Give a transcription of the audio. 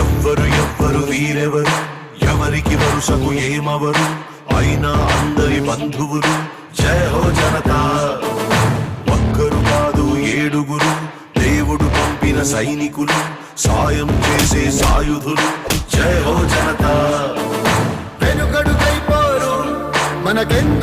ఎవ్వరు వీరెవరు, ఎవరికి వరుసకు ఏమవరు, అయినా అందరి బంధువులు. జయ హో జనతా. ఒక్కరు కాదు ఏడుగురు, దేవుడు పంపిన సైనికులు, సాయం చేసే సాయుధులు. జయ హో జనతా. వెనుకడుకైపోరు మనకెంత